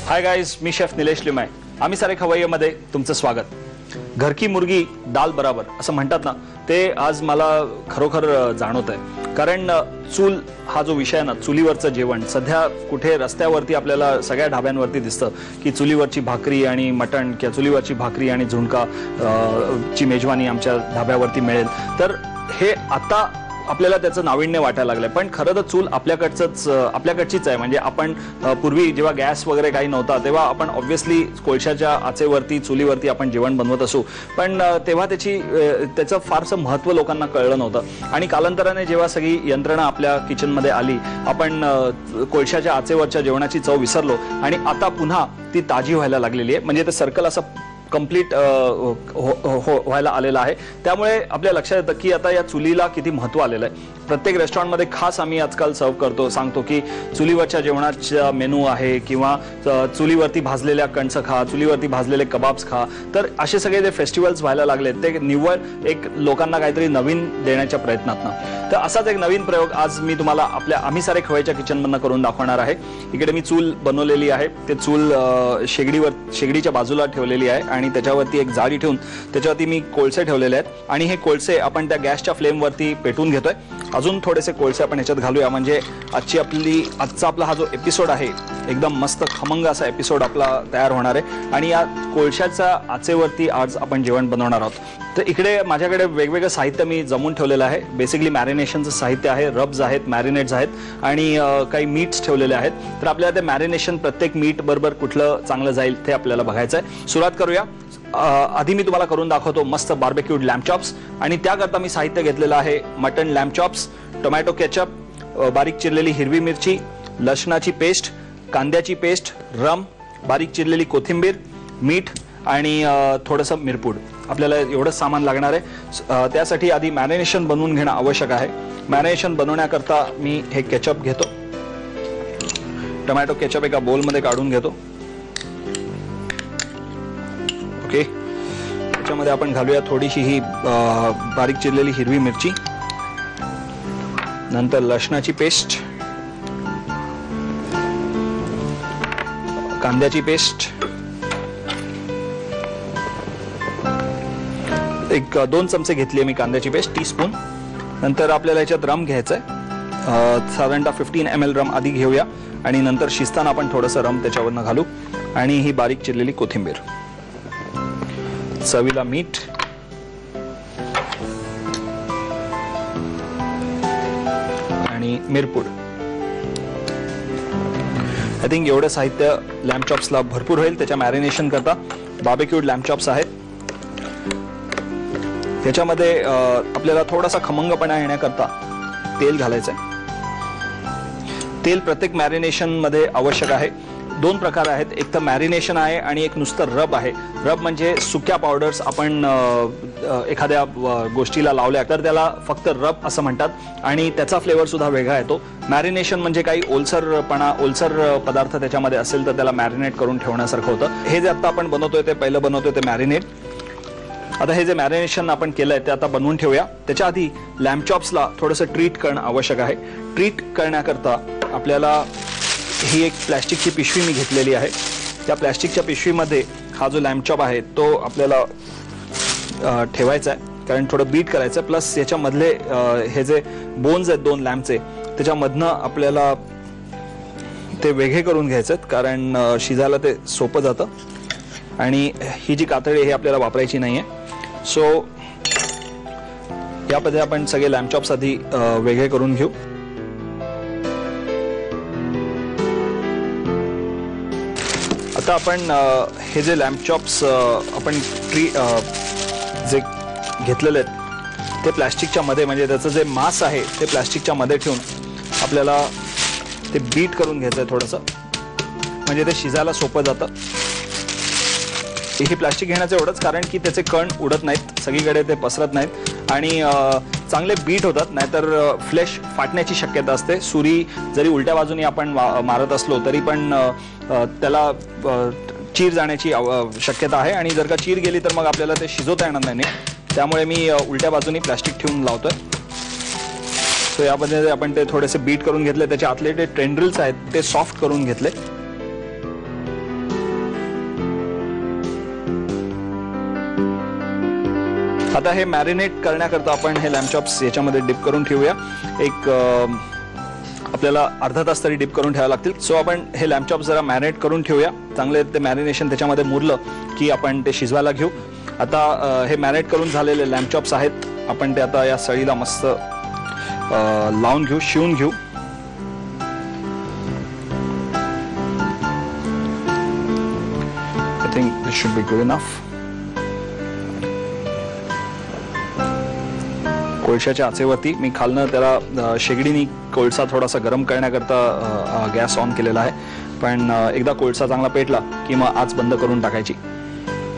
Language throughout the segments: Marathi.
हाय गाइस, मी शेफ निलेश लिमाय. आम्ही सारे खवय्येमध्ये तुमचं स्वागत. घर की मुर्गी दाल बराबर असं म्हणतात ना, ते आज मला खरोखर जाणवत आहे. कारण चूल हा जो विषय ना, चुलीवरचं जेवण सध्या कुठे रस्त्यावरती आपल्याला सगळ्या ढाब्यांवरती दिसतं की चुलीवरची भाकरी आणि मटण किंवा चुलीवरची भाकरी आणि झुणका ची मेजवानी आमच्या ढाब्यावरती मिळेल. तर हे आता आपल्याला त्याचं नाविन्य वाटायला लागलंय. पण खरं तर चूल आपल्याकडचीच आहे. म्हणजे आपण पूर्वी जेव्हा गॅस वगैरे काही नव्हता तेव्हा आपण ऑब्व्हियसली कोळशाच्या आचेवरती चुलीवरती आपण जेवण बनवत असू. पण तेव्हा त्याचं फारसं महत्त्व लोकांना कळलं नव्हतं. आणि कालांतराने जेव्हा सगळी यंत्रणा आपल्या किचनमध्ये आली, आपण कोळशाच्या आचेवरच्या जेवणाची चव विसरलो आणि आता पुन्हा ती ताजी व्हायला लागलेली आहे. म्हणजे ते सर्कल असं कंप्लीट व्हायला आलेला आहे. त्यामुळे आपल्या लक्षात येतं की आता या चुलीला किती महत्त्व आलेलं आहे. प्रत्येक रेस्टॉरंटमध्ये खास आम्ही आजकाल सर्व सांगतो की चुलीवरच्या जेवणाचा मेनू आहे किंवा चुलीवरती भाजलेल्या कणसं खा, चुलीवरती भाजलेले कबाब्स खा. तर असे सगळे जे फेस्टिवल्स व्हायला लागले ते निव्वळ एक लोकांना काहीतरी नवीन देण्याच्या प्रयत्नातनं. तर असाच एक नवीन प्रयोग आज मी तुम्हाला आम्ही सारे खवय्याच्या किचनमधनं करून दाखवणार आहे. इकडे मी चूल बनवलेली आहे. ते चूल शेगडीच्या बाजूला ठेवलेली आहे आणि त्याच्यावरती एक जाळी ठेवून त्याच्यावरती मी कोळसे ठेवलेले आहेत. आणि हे कोळसे आपण त्या गॅसच्या फ्लेमवरती पेटून घेतोय. अजून थोडेसे कोळसे आपण ह्याच्यात घालूया, म्हणजे आजचा आपला हा जो एपिसोड आहे एकदम मस्त खमंग असा एपिसोड आपला तयार होणार आहे. आणि या कोळशाच्या आचेवरती आज आपण जेवण बनवणार आहोत. तर इकडे माझ्याकडे वेगवेगळं साहित्य मी जमून ठेवलेलं आहे. बेसिकली मॅरिनेशनचं साहित्य आहे, रब्स आहेत, मॅरिनेट्स आहेत आणि काही मीट्स ठेवलेले आहेत. तर आपल्याला ते मॅरिनेशन प्रत्येक मीट बरोबर कुठलं चांगलं जाईल ते आपल्याला बघायचं आहे. सुरुवात करूया. आधी मी तुम्हाला करून दाखवतो मस्त बार्बेक्यूड लॅम्ब चॉप्स. आणि त्याकरता मी साहित्य घेतलेलं आहे mutton lamb chops, tomato ketchup, बारीक चिरलेली हिरवी मिरची, लसणाची पेस्ट, कांद्याची पेस्ट, रम, बारीक चिरलेली कोथिंबीर, मीठ आणि थोडंसं मिरपूड. आपल्याला एवढंच सामान लागणार आहे. त्यासाठी आधी मॅरिनेशन बनवून घेणं आवश्यक आहे. मॅरिनेशन बनवण्याकरता मी हे केचप घेतो. टोमॅटो केचप एका बोलमध्ये काढून घेतो. ओके, त्याच्यामध्ये आपण घालूया थोडीशी ही बारीक चिरलेली हिरवी मिरची, नंतर लसणाची पेस्ट, कांद्याची पेस्ट, एक 2 चमचे घेतली आहे मी कांद्याची पेस्ट, टीस्पून. नंतर आपल्याला याच्यात रम घ्यायचा आहे. साधारणतः 15 ml रम आधी घेऊया आणि नंतर शिजताना आपण थोडंसं रम त्याच्यावरनं घालू. आणि ही बारीक चिरलेली कोथिंबीर, चवीला मीठ, आणि मिरपूड. आय थिंक एवढं साहित्य लॅम्ब चॉप्सला भरपूर होईल त्याच्या मॅरिनेशन करता. बार्बेक्यूड लॅम्ब चॉप्स आहेत. त्याच्यामध्ये आपल्याला थोडासा खमंगपणा येण्याकरता तेल घालायचं आहे. तेल प्रत्येक मॅरिनेशन मध्ये आवश्यक आहे. 2 प्रकार आहेत, एक तर मॅरिनेशन आहे आणि एक नुसतं रब आहे. रब म्हणजे सुक्या पावडर्स आपण एखाद्या गोष्टीला लावल्या तर त्याला फक्त रब असं म्हणतात आणि त्याचा फ्लेवर सुद्धा वेगळा येतो. मॅरिनेशन म्हणजे काही ओलसर पदार्थ त्याच्यामध्ये असेल तर त्याला मॅरिनेट करून ठेवण्यासारखं होतं. हे जे आता आपण बनवतोय ते पहिलं बनवतोय ते मॅरिनेट. आता हे जे मॅरिनेशन आपण केलंय ते आता बनवून ठेवूया. त्याच्या आधी लॅम्ब चॉप्सला थोडंसं ट्रीट करणं आवश्यक आहे. ट्रीट करण्याकरता आपल्याला ही एक प्लॅस्टिकची पिशवी मी घेतलेली आहे. त्या प्लॅस्टिकच्या पिशवीमध्ये हा जो लॅम्ब चॉप आहे तो आपल्याला ठेवायचा आहे, कारण थोडं बीट करायचं. प्लस याच्यामधले हे जे बोन्स आहेत 2 लॅम्बचे त्याच्यामधनं आपल्याला ते वेगळे करून घ्यायचे आहेत, कारण शिजायला ते सोपं जातं. आणि ही जी कातडी हे आपल्याला वापरायची नाही आहे. सो या पद्धतीने आपण सगळे लॅम्ब चॉप्स आधी वेगळे करून घेऊ. आता आपण हे जे लॅम्ब चॉप्स आपण जे घेतलेले आहेत ते प्लॅस्टिकच्या मध्ये, म्हणजे त्याचं जे मांस आहे ते प्लॅस्टिकच्या मध्ये ठेवून आपल्याला ते बीट करून घ्यायचं आहे थोडंसं, म्हणजे ते शिजायला सोपं जातं. ही प्लॅस्टिक घेण्याचं एवढंच कारण की त्याचे कण उडत नाहीत, सगळीकडे ते पसरत नाहीत आणि चांगले बीट होतात. नाहीतर फ्लेश फाटण्याची शक्यता असते. सुरी जरी उलट्या बाजूने आपण मारत असलो तरी पण त्याला चीर जाण्याची शक्यता आहे आणि जर का चीर गेली तर मग आपल्याला ते शिजवता येणार नाही. त्यामुळे मी उलट्या बाजूने प्लास्टिक ठेवून लावतोय. सो या पद्धतीने आपण ते थोडेसे बीट करून घेतले, त्याचे आतले जे टेंड्रिल्स आहेत ते सॉफ्ट करून घेतले. आता हे मॅरिनेट करण्याकरता आपण हे लॅम्ब चॉप्स याच्यामध्ये डिप करून ठेवूया. एक आपल्याला अर्धा तास तरी डिप करून ठेवावे लागतील. सो आपण हे लॅम्ब चॉप्स जरा मॅरिनेट करून ठेवूया. चांगले ते मॅरिनेशन त्याच्यामध्ये मुरलं की आपण ते शिजवायला घेऊ. आता हे मॅरिनेट करून झालेले लॅम्ब चॉप्स आहेत, आपण ते आता या सळीला मस्त लावून घेऊ, शिवून घेऊ. I think this should be good enough. कोळशाच्या आचेवरती मी खालनं त्याला शेगडीनी कोळसा थोडासा गरम करण्याकरता गॅस ऑन केलेला आहे. पण एकदा कोळसा चांगला पेटला की मग आच बंद करून टाकायची.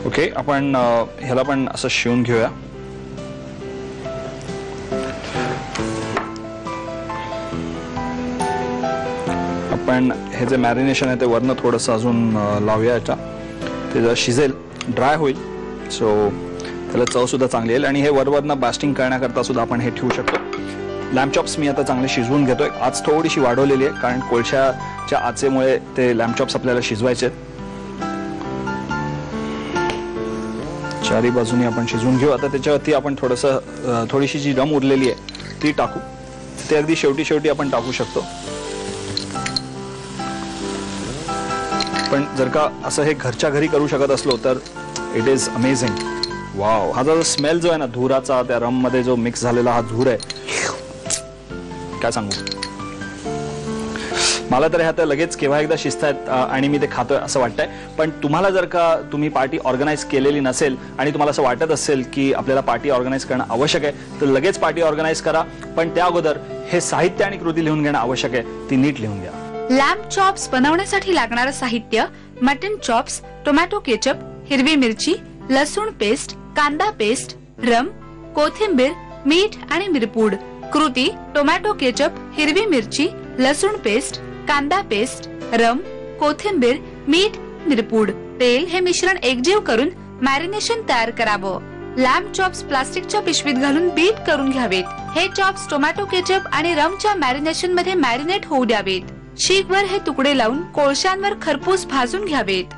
ओके, आपण ह्याला पण असं शिवून घेऊया. आपण हे जे मॅरिनेशन आहे ते वरनं थोडंसं अजून लावूया. याच्या ते जर शिजेल, ड्राय होईल, सो त्याला चव सुद्धा चांगली येईल. आणि हे वरवरनं बास्टिंग करण्याकरता सुद्धा आपण हे ठेवू शकतो. लॅम्ब चॉप्स मी आता चांगले शिजवून घेतोय. आज थोडीशी वाढवलेली आहे कारण कोळशाच्या आचेमुळे ते लॅम्ब चॉप्स आपल्याला शिजवायचे. चारी बाजूनी आपण शिजवून घेऊ. आता त्याच्यावरती आपण थोडीशी जी दम उरलेली आहे ती टाकू. ते अगदी शेवटी आपण टाकू शकतो. पण जर का असं हे घरच्या घरी करू शकत असलो तर इट इज अमेझिंग. वाव, हा जो स्मेल जो आहे ना धुराचा, त्या रम मध्ये जो मिक्स झालेला हा धूर आहे, काय सांगू. मला तर ह्यात लगेच केव्हा एकदा शिजतायत आणि मी ते खातोय असं वाटतंय. पण तुम्हाला जर का तुम्ही पार्टी ऑर्गनाईज केलेली नसेल आणि तुम्हाला असं वाटत असेल की आपल्याला पार्टी ऑर्गनाईज करणं आवश्यक आहे तर लगेच पार्टी ऑर्गनाईज करा. पण त्या अगोदर हे साहित्य आणि कृती लिहून घेणं आवश्यक आहे, ती नीट लिहून घ्या. लॅम्ब चॉप्स बनवण्यासाठी लागणारं साहित्य: मटन चॉप्स, टोमॅटो केचप, हिरवी मिरची, लसूण पेस्ट, कांदा पेस्ट, रम, कोथिंबीर, मीठ आणि मिरपूड. कृती: टोमॅटो केचप, हिरवी मिरची, लसूण पेस्ट, कांदा पेस्ट, रम, कोथिंबीर, मीठ, मिरपूड. तेल हे मिश्रण एकजीव करून मॅरिनेशन तयार करावं. लॅम्ब चॉप्स प्लास्टिकच्या पिशवीत घालून बीट करून घ्यावेत. हे चॉप्स टोमॅटो केचप आणि रमच्या मॅरिनेशन मध्ये मॅरिनेट होऊ द्यावेत. शीखवर हे तुकडे लावून कोळशांवर खरपूस भाजून घ्यावेत.